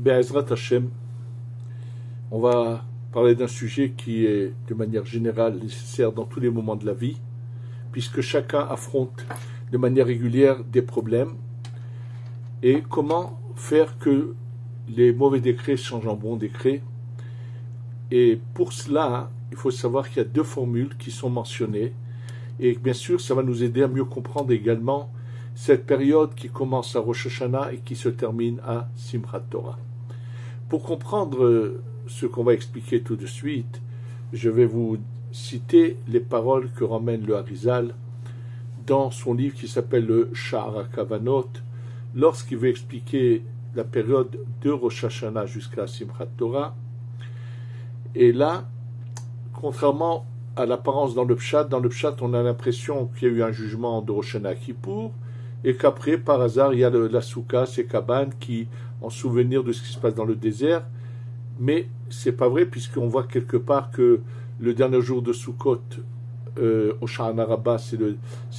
Be'ezrat Hashem, on va parler d'un sujet qui est de manière générale nécessaire dans tous les moments de la vie, puisque chacun affronte de manière régulière des problèmes, et comment faire que les mauvais décrets changent en bons décrets. Et pour cela, il faut savoir qu'il y a deux formules qui sont mentionnées, et bien sûr ça va nous aider à mieux comprendre également cette période qui commence à Rosh Hashanah et qui se termine à Simchat Torah. Pour comprendre ce qu'on va expliquer tout de suite, je vais vous citer les paroles que ramène le Harizal dans son livre qui s'appelle le Sha'ar HaKavanot, lorsqu'il veut expliquer la période de Rosh Hashanah jusqu'à Simchat Torah. Et là, contrairement à l'apparence dans le Pshat, on a l'impression qu'il y a eu un jugement de Rosh Hashanah Kippour, et qu'après, par hasard, il y a la Souka, ces cabanes qui ont souvenir de ce qui se passe dans le désert. Mais c'est pas vrai, puisqu'on voit quelque part que le dernier jour de Sukkot, au Sha'ana Rabbah, c'est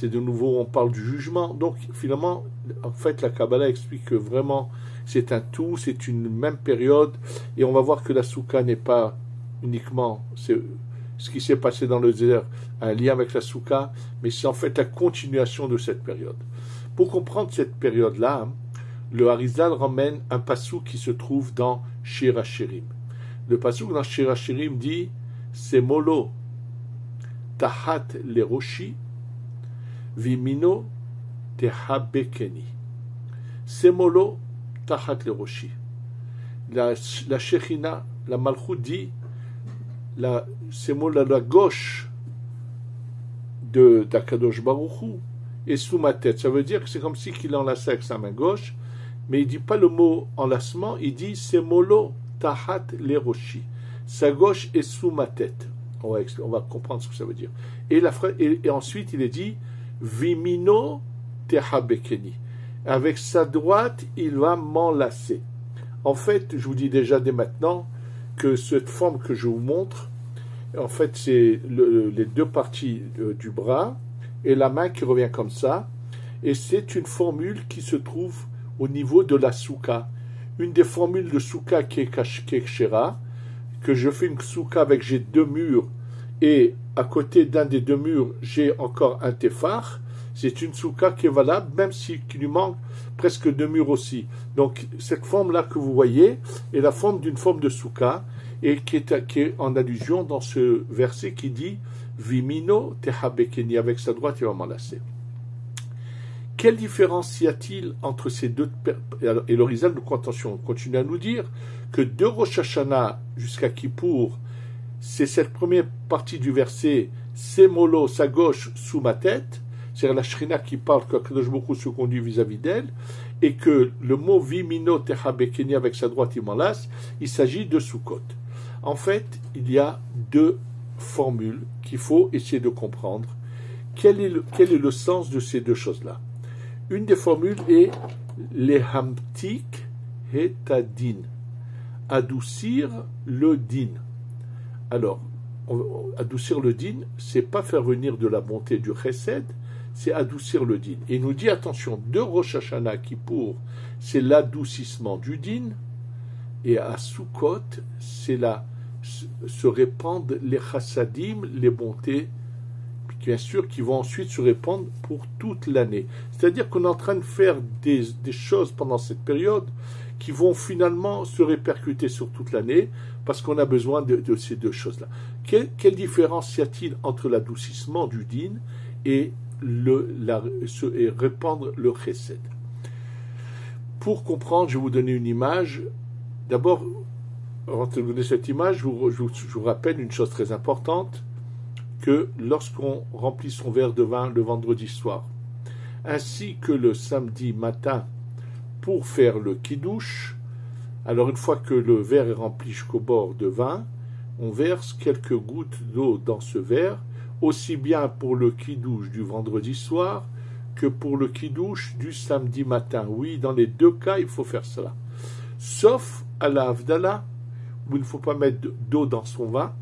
de nouveau, on parle du jugement. Donc, finalement, en fait, la Kabbalah explique que vraiment, c'est un tout, c'est une même période, et on va voir que la Souka n'est pas uniquement ce qui s'est passé dans le désert, un lien avec la Souka, mais c'est en fait la continuation de cette période. Pour comprendre cette période-là, le Harizal ramène un passouk qui se trouve dans Shir HaShirim. Le passouk dans Shir HaShirim dit « Semolo tahat leroshi vimino tehabekeni » Semolo tahat leroshi. La Shechina, la Malchut dit Semolo à la gauche d'Akadosh Baruch Hu et sous ma tête. Ça veut dire que c'est comme si qu'il enlaçait avec sa main gauche, mais il ne dit pas le mot enlacement, il dit Semolo tahat leroshi. Sa gauche est sous ma tête. On va comprendre ce que ça veut dire. Et ensuite, il est dit Vimino tehabekeni. Avec sa droite, il va m'enlacer. En fait, je vous dis déjà dès maintenant que cette forme que je vous montre, en fait, c'est les deux parties du bras et la main qui revient comme ça. Et c'est une formule qui se trouve au niveau de la souka. Une des formules de souka qui est kshera, que je fais une souka avec j'ai deux murs et à côté d'un des deux murs, j'ai encore un tefar. C'est une souka qui est valable, même s'il lui manque presque deux murs aussi. Donc, cette forme-là que vous voyez est la forme d'une forme de souka et qui est en allusion dans ce verset qui dit Vimino tehabekeni, avec sa droite, il va m'enlacer. Quelle différence y a-t-il entre ces deux? Et le Harizal, attention, continue à nous dire que de Rosh Hashanah jusqu'à Kippour, c'est cette première partie du verset Semolo, sa gauche, sous ma tête. C'est la Shrina qui parle que Kadosh Baruch Hu se conduit vis-à-vis d'elle, et que le mot Vimino tehabekeni, avec sa droite il m'enlace, il s'agit de Sukkot. En fait, il y a deux formules qu'il faut essayer de comprendre. Quel est le sens de ces deux choses-là? Une des formules est lehamtik hetadin, adoucir le din. Alors, adoucir le din, c'est pas faire venir de la bonté du chesed, c'est adoucir le din. Et il nous dit, attention, de Rosh Hashanah Kippour, c'est l'adoucissement du din, et à Sukkot, c'est se répandre les chassadim, les bontés, bien sûr, qui vont ensuite se répandre pour toute l'année. C'est-à-dire qu'on est en train de faire des choses pendant cette période qui vont finalement se répercuter sur toute l'année, parce qu'on a besoin de ces deux choses-là. Quelle différence y a-t-il entre l'adoucissement du din et répandre le chesed? Pour comprendre, je vais vous donner une image. D'abord, avant de vous donner cette image, je vous rappelle une chose très importante, que lorsqu'on remplit son verre de vin le vendredi soir, ainsi que le samedi matin pour faire le kidouche, alors une fois que le verre est rempli jusqu'au bord de vin, on verse quelques gouttes d'eau dans ce verre, aussi bien pour le kidouche du vendredi soir que pour le kidouche du samedi matin. Oui, dans les deux cas, il faut faire cela. Sauf à la Havdalah, où il ne faut pas mettre d'eau dans son vin.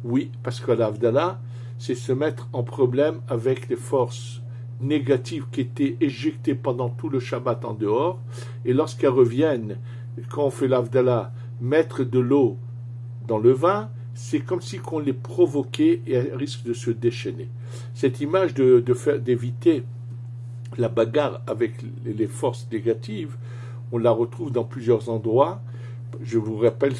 Oui, parce qu'à la Havdalah, c'est se mettre en problème avec les forces négatives qui étaient éjectées pendant tout le Shabbat en dehors, et lorsqu'elles reviennent quand on fait l'Avdallah, mettre de l'eau dans le vin, c'est comme si on les provoquait et elles risquent de se déchaîner. Cette image d'éviter la bagarre avec les forces négatives, on la retrouve dans plusieurs endroits. Je vous rappelle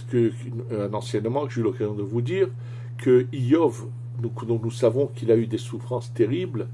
un enseignement que j'ai eu l'occasion de vous dire, que Iov, dont nous savons qu'il a eu des souffrances terribles,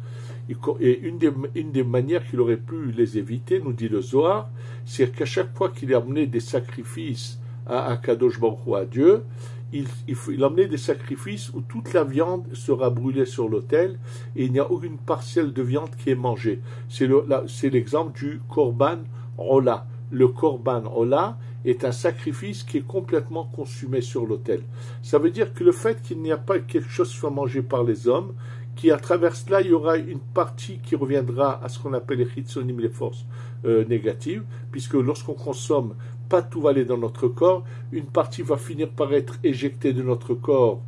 et une des manières qu'il aurait pu les éviter, nous dit le Zohar, c'est qu'à chaque fois qu'il amenait des sacrifices à Akadosh Baruch Hu, à Dieu, il emmenait des sacrifices où toute la viande sera brûlée sur l'autel et il n'y a aucune parcelle de viande qui est mangée. C'est l'exemple du Korban Ola. Le Korban Ola est un sacrifice qui est complètement consumé sur l'autel. Ça veut dire que le fait qu'il n'y a pas quelque chose qui soit mangé par les hommes, qu'à travers cela, il y aura une partie qui reviendra à ce qu'on appelle les chitzonim, les forces négatives, puisque lorsqu'on consomme, pas tout va aller dans notre corps, une partie va finir par être éjectée de notre corps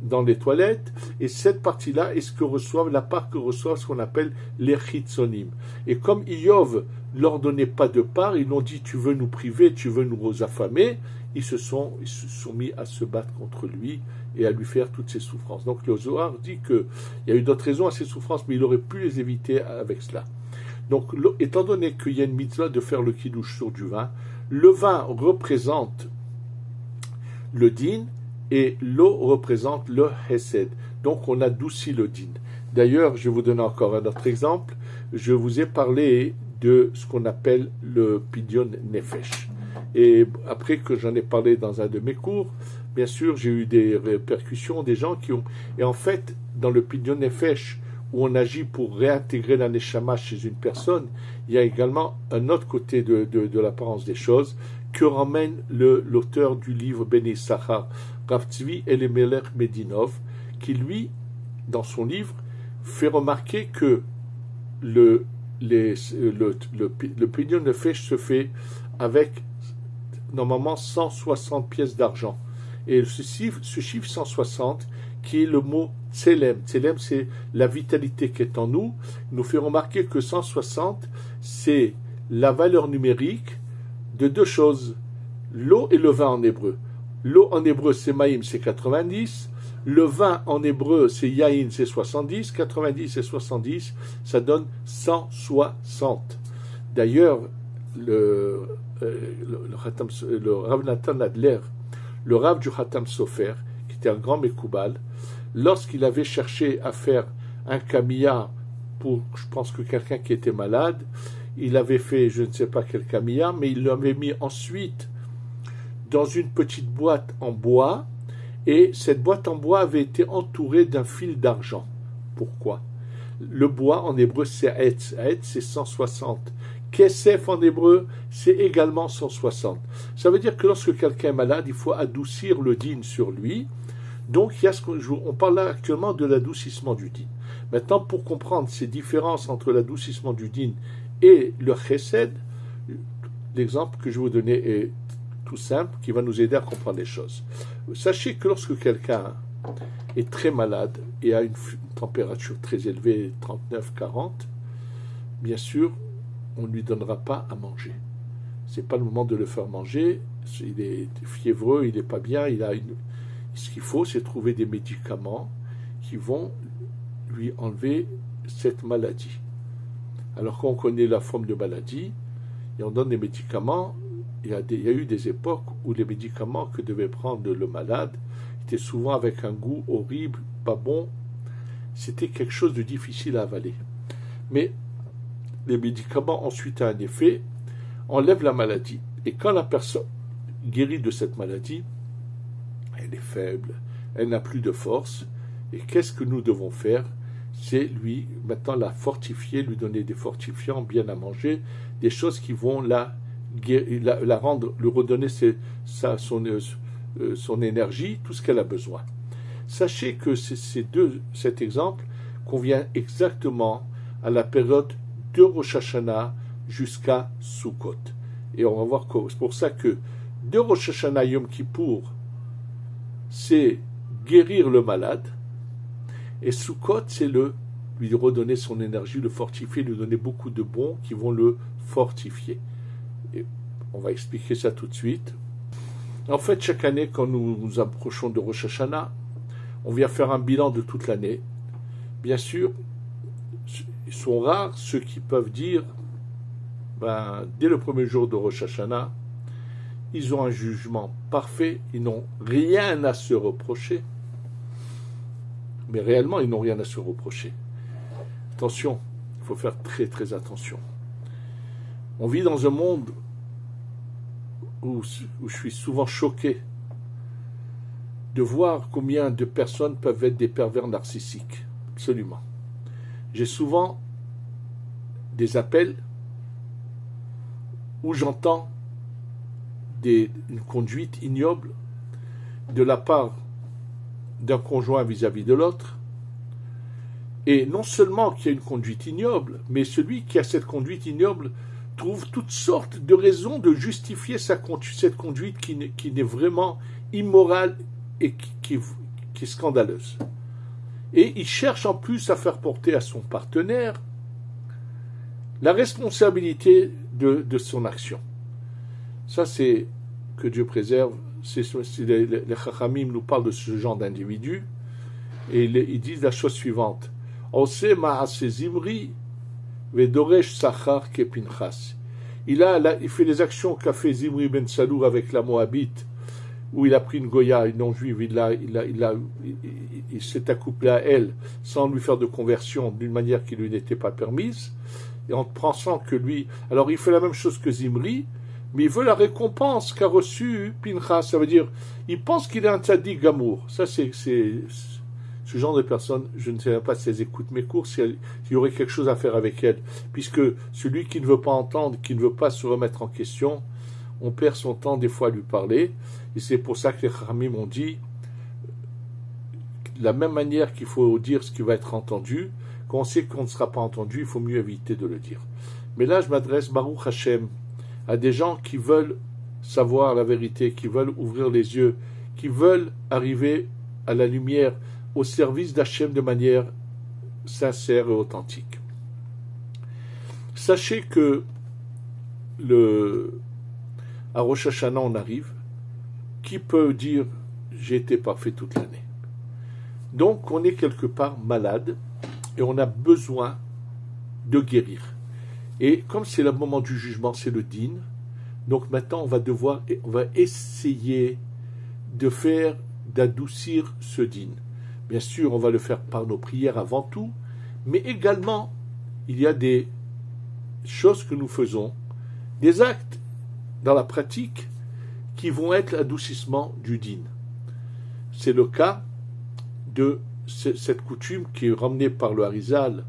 dans les toilettes, et cette partie-là est la part que reçoivent ce qu'on appelle les chitzonim. Et comme Iov leur donnait pas de part, ils l'ont dit, tu veux nous priver, tu veux nous affamer, ils se sont mis à se battre contre lui et à lui faire toutes ces souffrances. Donc le Zohar dit qu'il y a eu d'autres raisons à ces souffrances, mais il aurait pu les éviter avec cela. Donc, étant donné qu'il y a une mitzvah de faire le kiddush sur du vin, le vin représente le din et l'eau représente le hesed. Donc, on adoucit le din. D'ailleurs, je vais vous donner encore un autre exemple. Je vous ai parlé de ce qu'on appelle le pidyon nefesh. Et après que j'en ai parlé dans un de mes cours, bien sûr, j'ai eu des répercussions, des gens qui ont... Et en fait, dans le pidyon nefesh, où on agit pour réintégrer la neshama chez une personne, il y a également un autre côté de l'apparence des choses que ramène l'auteur du livre Ben Issachar, Rav Tzvi Elimelech Medinov, qui lui, dans son livre, fait remarquer que le pidyon nefesh se fait avec normalement 160 pièces d'argent. Et ce chiffre 160, qui est le mot Tselem. Tselem, c'est la vitalité qui est en nous. Il nous fait remarquer que 160, c'est la valeur numérique de deux choses, l'eau et le vin en hébreu. L'eau en hébreu, c'est Maïm, c'est 90. Le vin en hébreu, c'est Yaïn, c'est 70. 90 et 70, ça donne 160. D'ailleurs, le Rav Nathan Adler, le Rav du Khatam Sofer, qui était un grand Mekoubal, lorsqu'il avait cherché à faire un camilla pour, je pense que quelqu'un qui était malade, il avait fait, je ne sais pas quel camilla, mais il l'avait mis ensuite dans une petite boîte en bois, et cette boîte en bois avait été entourée d'un fil d'argent. Pourquoi? Le bois en hébreu c'est Etz. Etz c'est 160. Kesef en hébreu c'est également 160. Ça veut dire que lorsque quelqu'un est malade, il faut adoucir le din sur lui. Donc il y a on parle là actuellement de l'adoucissement du din. Maintenant, pour comprendre ces différences entre l'adoucissement du din et le chesed, l'exemple que je vais vous donner est tout simple, qui va nous aider à comprendre les choses. Sachez que lorsque quelqu'un est très malade et a une température très élevée, 39-40, bien sûr, on ne lui donnera pas à manger. Ce n'est pas le moment de le faire manger, il est fiévreux, il n'est pas bien, ce qu'il faut, c'est trouver des médicaments qui vont lui enlever cette maladie. Alors qu'on connaît la forme de maladie, et on donne des médicaments, il y a eu des époques où les médicaments que devait prendre le malade étaient souvent avec un goût horrible, pas bon. C'était quelque chose de difficile à avaler. Mais les médicaments ensuite ont un effet, enlèvent la maladie. Et quand la personne guérit de cette maladie, elle est faible, elle n'a plus de force. Et qu'est-ce que nous devons faire? C'est lui, maintenant, la fortifier, lui donner des fortifiants bien à manger, des choses qui vont la rendre, lui redonner son énergie, tout ce qu'elle a besoin. Sachez que cet exemple convient exactement à la période de Rosh Hashanah jusqu'à Sukkot. Et on va voir que c'est pour ça que de Rosh Hashanah Yom Kippour, c'est guérir le malade, et Sukkot, c'est lui redonner son énergie, le fortifier, lui donner beaucoup de bons qui vont le fortifier. Et On va expliquer ça tout de suite. En fait, chaque année, quand nous nous approchons de Rosh Hashanah, on vient faire un bilan de toute l'année. Bien sûr, ils sont rares ceux qui peuvent dire, dès le premier jour de Rosh Hashanah, ils ont un jugement parfait, ils n'ont rien à se reprocher. Mais réellement, ils n'ont rien à se reprocher. Attention, il faut faire très très attention. On vit dans un monde où je suis souvent choqué de voir combien de personnes peuvent être des pervers narcissiques. Absolument. J'ai souvent des appels où j'entends une conduite ignoble de la part d'un conjoint vis-à-vis de l'autre. Et non seulement qu'il y a une conduite ignoble, mais celui qui a cette conduite ignoble trouve toutes sortes de raisons de justifier cette conduite qui n'est vraiment immorale et qui est scandaleuse. Et il cherche en plus à faire porter à son partenaire la responsabilité de son action. Ça, c'est que Dieu préserve. Les Chachamim nous parlent de ce genre d'individu et ils disent la chose suivante. Ose ma'ase Zimri vedoresh sachar kepinchas. Il fait les actions qu'a fait Zimri ben Salour avec la Moabite, où il a pris une Goya, une non-juive, il s'est accouplé à elle sans lui faire de conversion d'une manière qui lui n'était pas permise, et en pensant que lui... Alors il fait la même chose que Zimri, mais il veut la récompense qu'a reçue Pinchas. Ça veut dire, il pense qu'il est un tzaddik gamour. Ça, c'est ce genre de personnes, je ne sais même pas si elles écoutent mes cours, s'il y aurait quelque chose à faire avec elles. Puisque celui qui ne veut pas entendre, qui ne veut pas se remettre en question, on perd son temps des fois à lui parler. Et c'est pour ça que les Chachamim m'ont dit, de la même manière qu'il faut dire ce qui va être entendu, quand on sait qu'on ne sera pas entendu, il faut mieux éviter de le dire. Mais là, je m'adresse, Baruch Hashem, à des gens qui veulent savoir la vérité, qui veulent ouvrir les yeux, qui veulent arriver à la lumière, au service d'Hachem de manière sincère et authentique. Sachez que à Rosh Hashanah, on arrive. Qui peut dire j'ai été parfait toute l'année? Donc, on est quelque part malade et on a besoin de guérir. Et comme c'est le moment du jugement, c'est le din, donc maintenant on va essayer d'adoucir ce din. Bien sûr, on va le faire par nos prières avant tout, mais également, il y a des choses que nous faisons, des actes dans la pratique qui vont être l'adoucissement du din. C'est le cas de cette coutume qui est ramenée par le Harizal,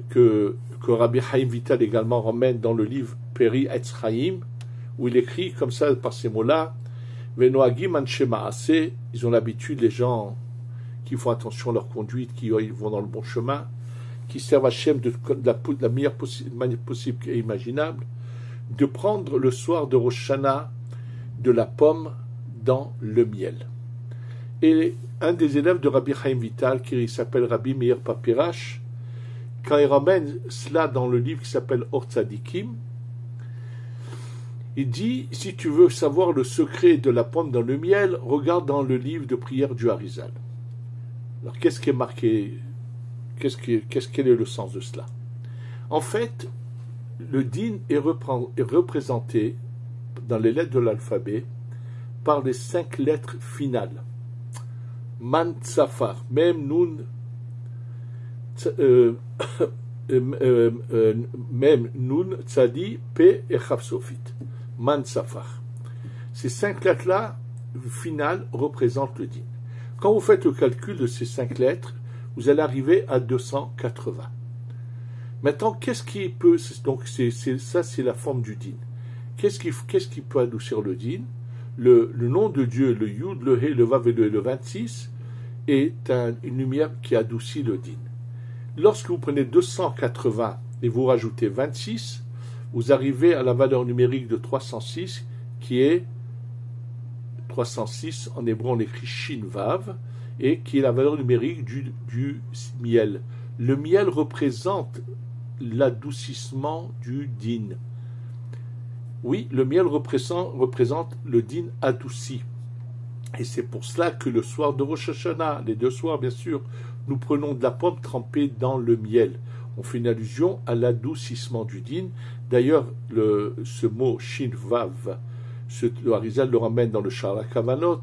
que Rabbi Chaim Vital également ramène dans le livre Peri Etz Chaim, où il écrit comme ça, par ces mots-là, Venoagim anshe ma'aseh, ils ont l'habitude, les gens qui font attention à leur conduite, qui vont dans le bon chemin, qui servent Hachem de la meilleure manière possible et imaginable, de prendre le soir de Rosh Hashanah de la pomme dans le miel. Et un des élèves de Rabbi Chaim Vital, qui s'appelle Rabbi Meir Papirash, quand il ramène cela dans le livre qui s'appelle Or Tzadikim, il dit, si tu veux savoir le secret de la pomme dans le miel, regarde dans le livre de prière du Harizal. Alors, qu'est-ce qui est marqué? Quel est le sens de cela? En fait, le din est représenté dans les lettres de l'alphabet par les 5 lettres finales. Man Tsafar, Mem Nun, Mem Nun, Tzadi, P et Chaf Sofit. Man Tsafar. Ces 5 lettres-là, finales, représentent le din. Quand vous faites le calcul de ces 5 lettres, vous allez arriver à 280. Maintenant, qu'est-ce qui peut... Donc, ça, c'est la forme du din. Qu'est-ce qui peut adoucir le din? Le nom de Dieu, le Yud, le He, le Vav et le 26, est une lumière qui adoucit le din. Lorsque vous prenez 280 et vous rajoutez 26, vous arrivez à la valeur numérique de 306, qui est 306, en hébreu on écrit Shin Vav, et qui est la valeur numérique du miel. Le miel représente l'adoucissement du din. Oui, le miel représente le din adouci. Et c'est pour cela que le soir de Rosh Hashanah, les 2 soirs bien sûr, nous prenons de la pomme trempée dans le miel. On fait une allusion à l'adoucissement du din. D'ailleurs, ce mot Shin Vav, le Harizal le ramène dans le Shara Kavanot,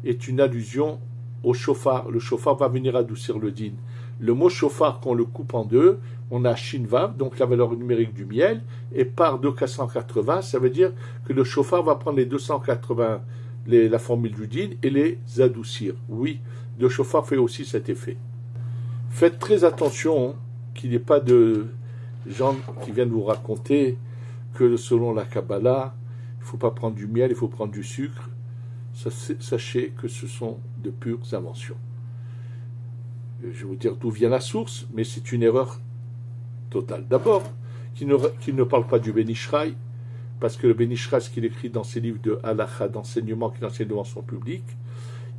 est une allusion au shofar. Le shofar va venir adoucir le din. Le mot shofar, qu'on le coupe en 2, on a Shin Vav, donc la valeur numérique du miel, et par 280, ça veut dire que le shofar va prendre les 280, la formule du din, et les adoucir. Oui, le shofar fait aussi cet effet. Faites très attention qu'il n'y ait pas de gens qui viennent vous raconter que selon la Kabbalah, il ne faut pas prendre du miel, il faut prendre du sucre. Sachez que ce sont de pures inventions. Je vais vous dire d'où vient la source, mais c'est une erreur totale. D'abord, qu'il ne parle pas du Ben Ishraï, parce que le Ben Ishraï, ce qu'il écrit dans ses livres de halakha, d'enseignement qu'il enseigne devant son public,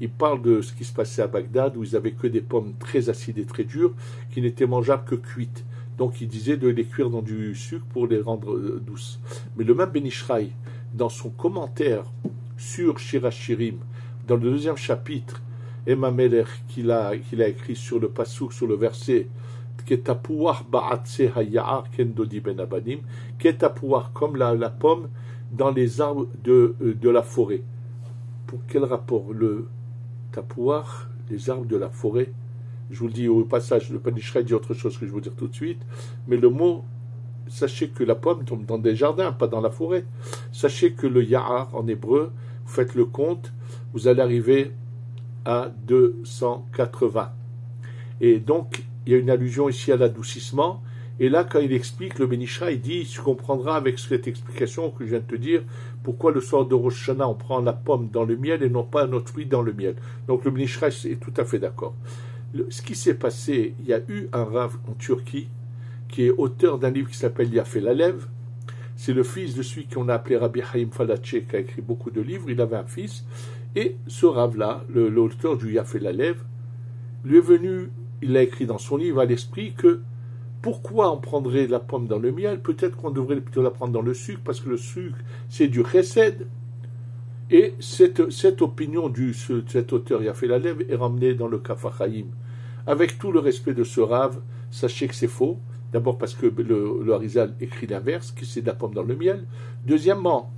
il parle de ce qui se passait à Bagdad, où ils n'avaient que des pommes très acides et très dures, qui n'étaient mangeables que cuites. Donc il disait de les cuire dans du sucre pour les rendre douces. Mais le même Ben Ishraï, dans son commentaire sur Shirachirim, dans le 2e chapitre, Emma Meler, qu'il a écrit sur le pasouk, sur le verset Ketapouar ba'atse haya'ar kendodi ben abanim, Ketapouar comme la pomme dans les arbres de la forêt. Pour quel rapport le tapouar, les arbres de la forêt? Je vous le dis au passage, le Ben Ishraï dit autre chose que je vais vous dire tout de suite, mais le mot, sachez que la pomme tombe dans des jardins, pas dans la forêt. Sachez que le ya'ar en hébreu, vous faites le compte, vous allez arriver à 280. Et donc, il y a une allusion ici à l'adoucissement. Et là, quand il explique, le Ben Ishraï, il dit, tu comprendras avec cette explication que je viens de te dire, pourquoi le soir de Rosh Hashanah, on prend la pomme dans le miel et non pas un autre fruit dans le miel. Donc le Ben Ishraï est tout à fait d'accord. Ce qui s'est passé, il y a eu un Rav en Turquie, qui est auteur d'un livre qui s'appelle Yafé Lalev. C'est le fils de celui qu'on a appelé Rabbi Haïm Falatché, qui a écrit beaucoup de livres. Il avait un fils. Et ce Rav-là, l'auteur du Yafé Lalev, lui est venu, il a écrit dans son livre à l'esprit que pourquoi on prendrait la pomme dans le miel? Peut-être qu'on devrait plutôt la prendre dans le sucre, parce que le sucre, c'est du chesed. Et cette opinion de cet auteur Yafé Lalev est ramenée dans le Kaf HaChaim. Avec tout le respect de ce Rav, sachez que c'est faux. D'abord parce que le Harizal écrit l'inverse, que c'est de la pomme dans le miel. Deuxièmement,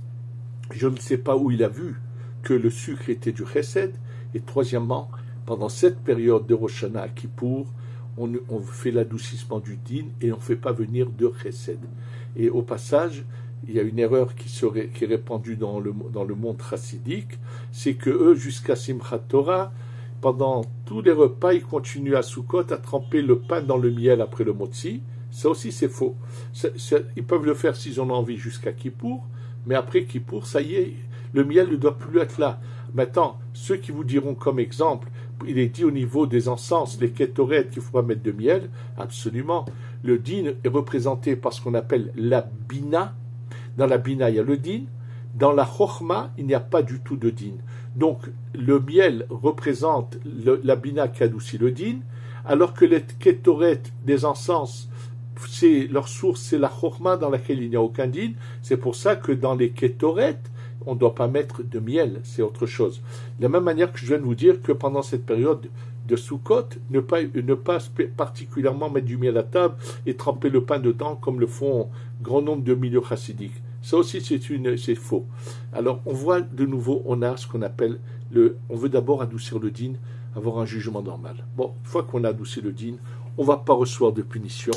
je ne sais pas où il a vu que le sucre était du chesed. Et troisièmement, pendant cette période de Rosh Hashanah à Kippour, on fait l'adoucissement du din et on ne fait pas venir de chesed. Et au passage, il y a une erreur qui est répandue dans le monde chassidique, c'est que eux, jusqu'à Simchat Torah, pendant tous les repas, ils continuent à Sukkot à tremper le pain dans le miel après le motzi. Ça aussi, c'est faux. Ils peuvent le faire s'ils en ont envie jusqu'à Kippour, mais après Kippour, ça y est, le miel ne doit plus être là. Maintenant, ceux qui vous diront comme exemple, il est dit au niveau des encens, les kétorètes, qu'il ne faut pas mettre de miel, absolument. Le din est représenté par ce qu'on appelle la bina. Dans la bina, il y a le din. Dans la chokhma, il n'y a pas du tout de din. Donc, le miel représente la bina qui adoucit le din, alors que les kétorètes des encens, leur source, c'est la chokhma dans laquelle il n'y a aucun din. C'est pour ça que dans les kétorètes, on ne doit pas mettre de miel, c'est autre chose. De la même manière que je viens de vous dire que pendant cette période de Sukkot, ne pas particulièrement mettre du miel à table et tremper le pain dedans comme le font grand nombre de milieux chassidiques. Ça aussi, c'est faux. Alors, on voit de nouveau, on a ce qu'on appelle on veut d'abord adoucir le din, avoir un jugement normal. Bon, une fois qu'on a adouci le din, on ne va pas recevoir de punition.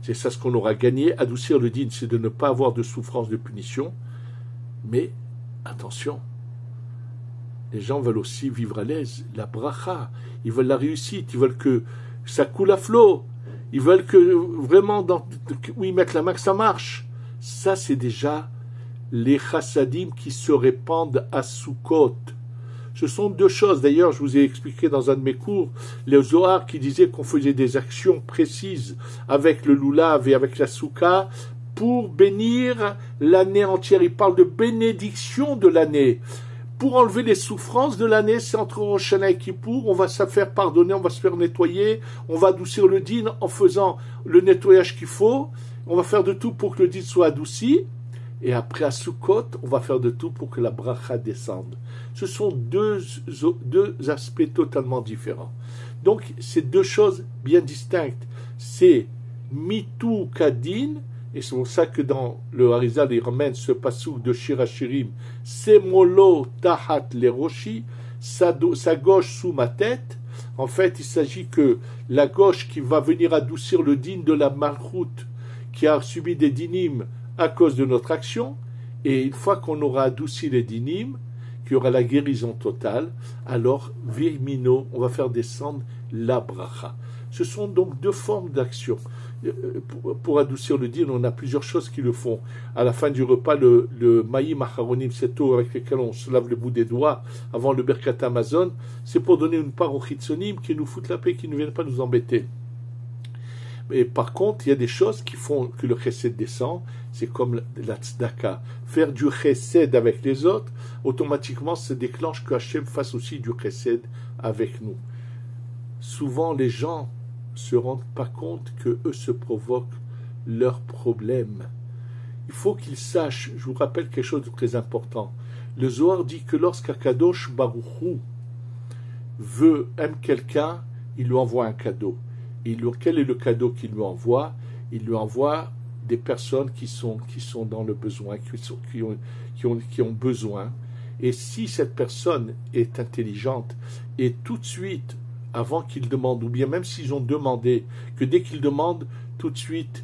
C'est ça ce qu'on aura gagné. Adoucir le din, c'est de ne pas avoir de souffrance, de punition. Mais, attention, les gens veulent aussi vivre à l'aise, la bracha, ils veulent la réussite, ils veulent que ça coule à flot, ils veulent que vraiment, où ils mettent la main, que ça marche. Ça, c'est déjà les chassadim qui se répandent à Sukkot. Ce sont deux choses. D'ailleurs, je vous ai expliqué dans un de mes cours, le Zohar qui disait qu'on faisait des actions précises avec le lulav et avec la souka, pour bénir l'année entière. Il parle de bénédiction de l'année. Pour enlever les souffrances de l'année, c'est entre Rosh Hashanah et Kippour, on va se faire pardonner, on va se faire nettoyer, on va adoucir le din en faisant le nettoyage qu'il faut, on va faire de tout pour que le din soit adouci, et après à Sukkot, on va faire de tout pour que la bracha descende. Ce sont deux aspects totalement différents. Donc, c'est deux choses bien distinctes. C'est mitu kadin, et c'est pour ça que dans le Harizal, il ramène ce passouk de Shir HaShirim, Semolo tahat leroshi, sa gauche sous ma tête. En fait, il s'agit que la gauche qui va venir adoucir le din de la malchoute, qui a subi des dinim à cause de notre action, et une fois qu'on aura adouci les dinim, qu'il y aura la guérison totale, alors, virmino, on va faire descendre la bracha. Ce sont donc deux formes d'action. Pour adoucir le din, on a plusieurs choses qui le font. À la fin du repas, le maïm acharonim, cette eau avec laquelle on se lave le bout des doigts avant le Birkat Hamazon, c'est pour donner une part aux chitzonim qui nous foutent la paix, qui ne viennent pas nous embêter. Mais par contre, il y a des choses qui font que le chesed descend, c'est comme la tzedaka. Faire du chesed avec les autres, automatiquement, ça déclenche que Hachem fasse aussi du chesed avec nous. Souvent, les gens se rendent pas compte que eux se provoquent leurs problèmes. Il faut qu'ils sachent, je vous rappelle quelque chose de très important. Le Zohar dit que lorsqu'Akadosh Baruch Hu aime quelqu'un, il lui envoie un cadeau. Quel est le cadeau qu'il lui envoie? Il lui envoie des personnes qui sont dans le besoin, qui ont besoin. Et si cette personne est intelligente, et tout de suite, avant qu'ils demandent, ou bien même s'ils ont demandé, que dès qu'ils demandent, tout de suite,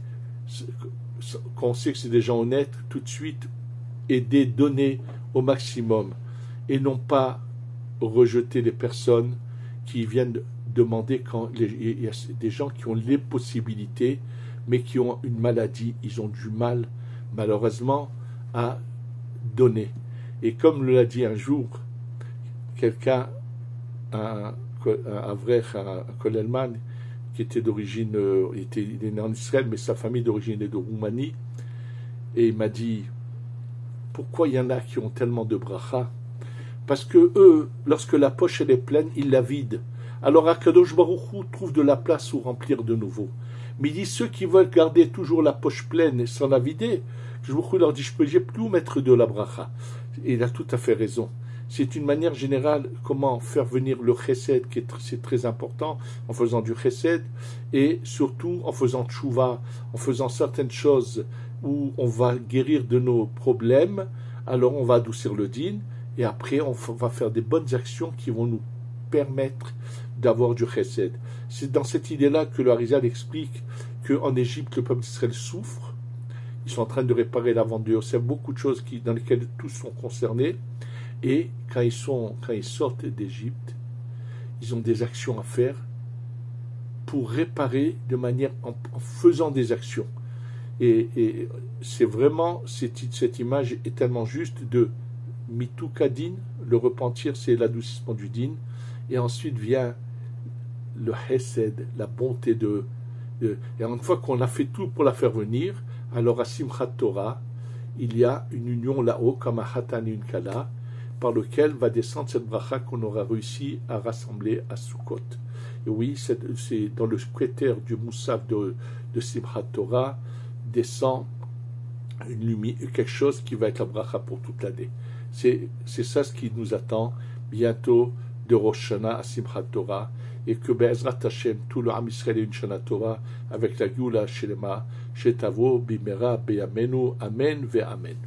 quand on sait que c'est des gens honnêtes, tout de suite, aider, donner au maximum, et non pas rejeter les personnes qui viennent demander quand il y a des gens qui ont les possibilités, mais qui ont une maladie, ils ont du mal, malheureusement, à donner. Et comme l'a dit un jour quelqu'un, un Kollelman, qui était d'origine, il est né en Israël, mais sa famille d'origine est de Roumanie, et il m'a dit, pourquoi il y en a qui ont tellement de bracha? Parce que eux, lorsque la poche elle est pleine, ils la vident. Alors Akadosh Baruch Hu trouve de la place pour remplir de nouveau. Mais il dit, ceux qui veulent garder toujours la poche pleine sans la vider, je leur dis, je peux plus où mettre de la bracha. Et il a tout à fait raison. C'est une manière générale comment faire venir le chesed, c'est très important, en faisant du chesed, et surtout en faisant tchouva, en faisant certaines choses où on va guérir de nos problèmes, alors on va adoucir le din, et après on va faire des bonnes actions qui vont nous permettre d'avoir du chesed. C'est dans cette idée-là que le Harizal explique qu'en Égypte, le peuple d'Israël souffre. Ils sont en train de réparer la vente de Yosef, beaucoup de choses dans lesquelles tous sont concernés. Et quand ils sortent d'Égypte, ils ont des actions à faire pour réparer de manière en faisant des actions. Et c'est vraiment, cette image est tellement juste de mitu kadin, le repentir, c'est l'adoucissement du din, et ensuite vient le hesed, la bonté et une fois qu'on a fait tout pour la faire venir, alors à Simchat Torah, il y a une union là-haut, comme un hatan et une kala, par lequel va descendre cette bracha qu'on aura réussi à rassembler à Sukkot. Et oui, c'est dans le critère du Moussaf de Simchat Torah, descend quelque chose qui va être la bracha pour toute l'année. C'est ça ce qui nous attend bientôt de Rosh Hashanah à Simchat Torah, et que Be'ezrat Hashem, tout le Am Israël et une Shana Torah, avec la Géoula Shelema, Shetavo, Bimera, Beyamenu, Amen, Ve Amen.